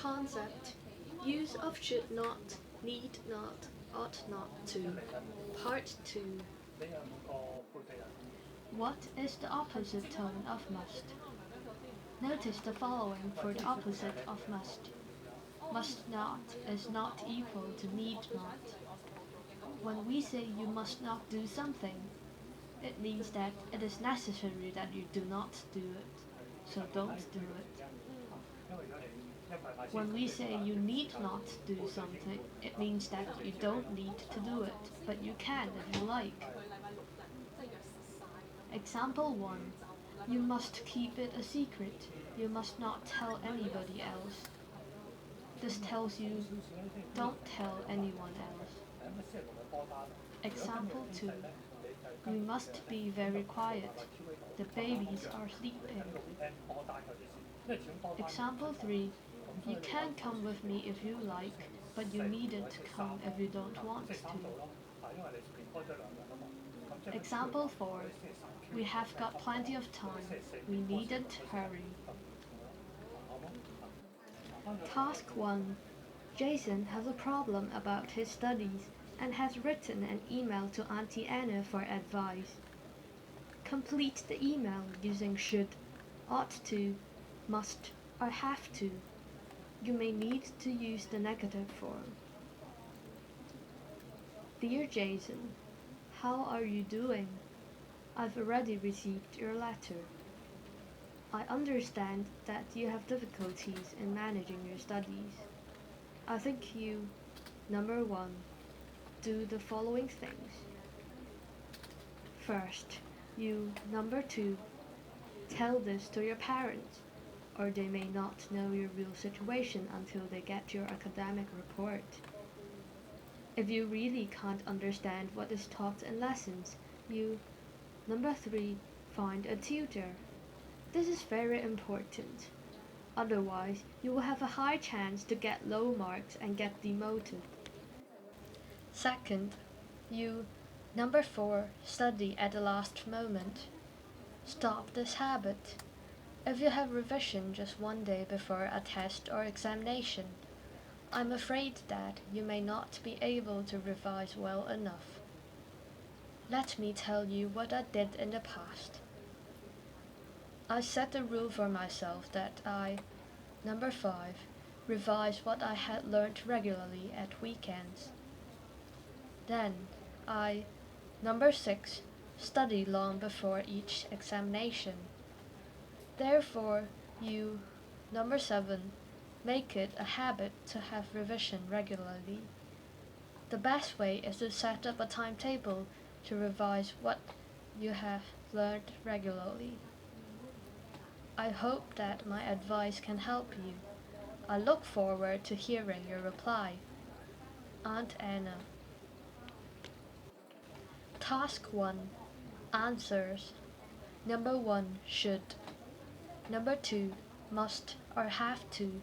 Concept. Use of should not, need not, ought not to. Part 2. What is the opposite tone of must? Notice the following for the opposite of must. Must not is not equal to need not. When we say you must not do something, it means that it is necessary that you do not do it, so don't do it. When we say you need not do something, it means that you don't need to do it, but you can if you like. Example 1. You must keep it a secret. You must not tell anybody else. This tells you, don't tell anyone else. Example 2. You must be very quiet. The babies are sleeping. Example 3. You can come with me if you like, but you needn't come if you don't want to. Example 4. We have got plenty of time. We needn't hurry. Task 1. Jason has a problem about his studies and has written an email to Auntie Anna for advice. Complete the email using should, ought to, must, or have to. You may need to use the negative form. Dear Jason, how are you doing? I've already received your letter. I understand that you have difficulties in managing your studies. I think you, number 1, do the following things. First, you, number 2, tell this to your parents, or they may not know your real situation until they get your academic report. If you really can't understand what is taught in lessons, you, number 3, find a tutor. This is very important. Otherwise, you will have a high chance to get low marks and get demoted. Second, you, number 4, study at the last moment. Stop this habit. If you have revision just one day before a test or examination, I'm afraid that you may not be able to revise well enough. Let me tell you what I did in the past. I set a rule for myself that I, number 5, revise what I had learned regularly at weekends. Then I, number 6, study long before each examination. Therefore, you, number 7, make it a habit to have revision regularly. The best way is to set up a timetable to revise what you have learned regularly. I hope that my advice can help you. I look forward to hearing your reply. Aunt Anna. Task 1. Answers. Number 1. Should. Number 2. Must or have to.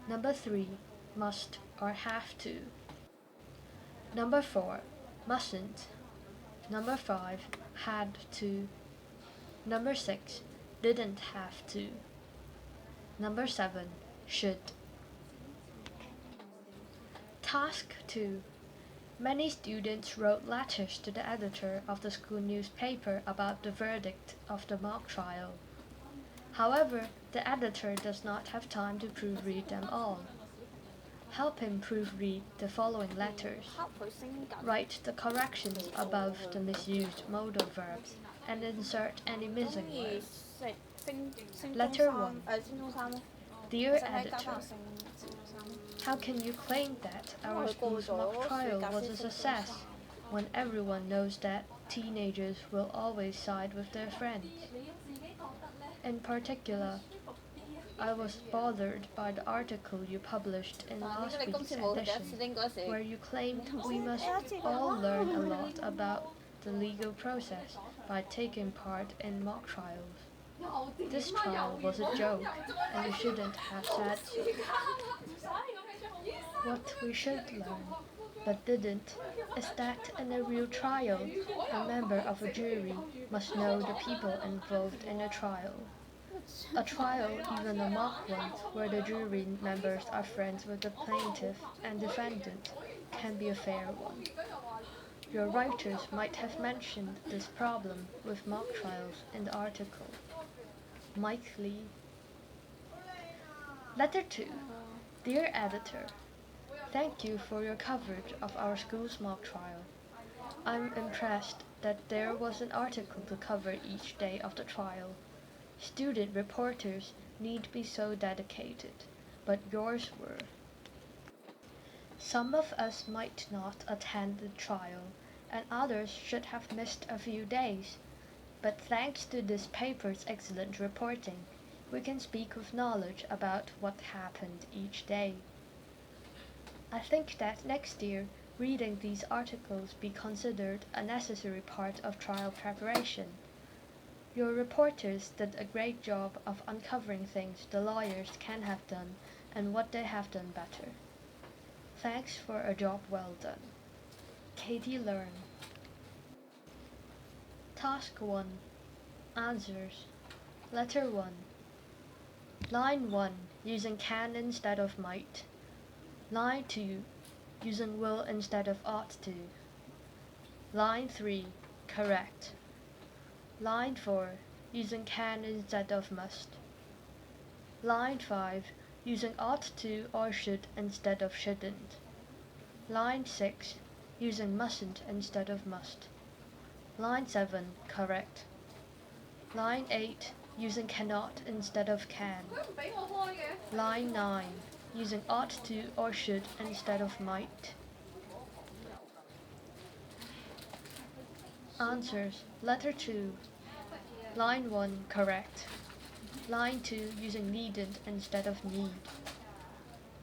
Number 3. Must or have to. Number 4. Mustn't. Number 5. Had to. Number 6. Didn't have to. Number 7. Should. Task 2. Many students wrote letters to the editor of the school newspaper about the verdict of the mock trial. However, the editor does not have time to proofread them all. Help him proofread the following letters. Write the corrections above the misused modal verbs and insert any missing words. Letter 1. Dear Editor, how can you claim that our school's mock trial was a success when everyone knows that teenagers will always side with their friends? In particular, I was bothered by the article you published in last week's edition, where you claimed we must all learn a lot about the legal process by taking part in mock trials. This trial was a joke, and you shouldn't have said so. What we should learn, but didn't, is that in a real trial, a member of a jury must know the people involved in a trial. A trial, even a mock one, where the jury members are friends with the plaintiff and defendant, can be a fair one. Your writers might have mentioned this problem with mock trials in the article. Mike Lee. Letter 2. Dear Editor, thank you for your coverage of our school's mock trial. I'm impressed that there was an article to cover each day of the trial. Student reporters need be so dedicated, but yours were. Some of us might not attend the trial, and others should have missed a few days, but thanks to this paper's excellent reporting, we can speak with knowledge about what happened each day. I think that next year, reading these articles be considered a necessary part of trial preparation. Your reporters did a great job of uncovering things the lawyers can have done and what they have done better. Thanks for a job well done. Katie Learn. Task 1. Answers. Letter 1. Line 1, using can instead of might. Line 2, using will instead of ought to. Line 3, correct. Line 4, using can instead of must. Line 5, using ought to or should instead of shouldn't. Line 6, using mustn't instead of must. Line 7, correct. Line 8, using cannot instead of can. Line 9, using ought to or should instead of might. Answers. Letter 2. Line 1, correct. Line 2, using needn't instead of need.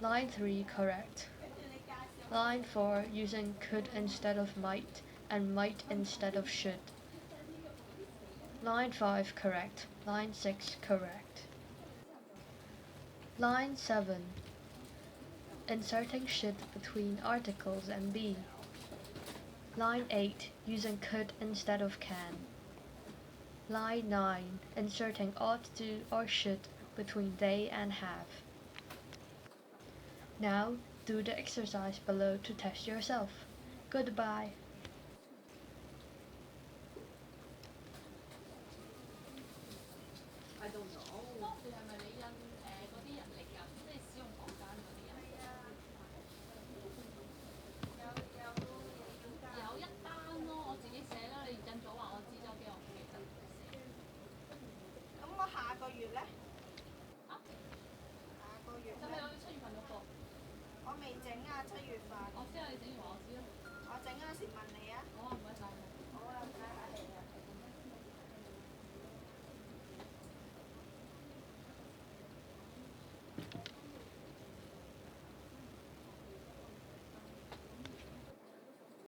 Line 3, correct. Line 4, using could instead of might and might instead of should. Line 5, correct. Line 6, correct. Line 7. Inserting should between articles and be. Line 8, using could instead of can. Line 9, inserting ought to or should between they and have. Now, do the exercise below to test yourself. Goodbye. I don't know. 係咪你印嗰啲人力㗎？即係使用房間嗰啲人。有一單咯，我自己寫啦。你印咗話我知咗嘅，我唔記得寫。咁我下個月咧？啊？下個月就係我7月份嗰個。我未整啊，7月份。我知啊，你整完話我知。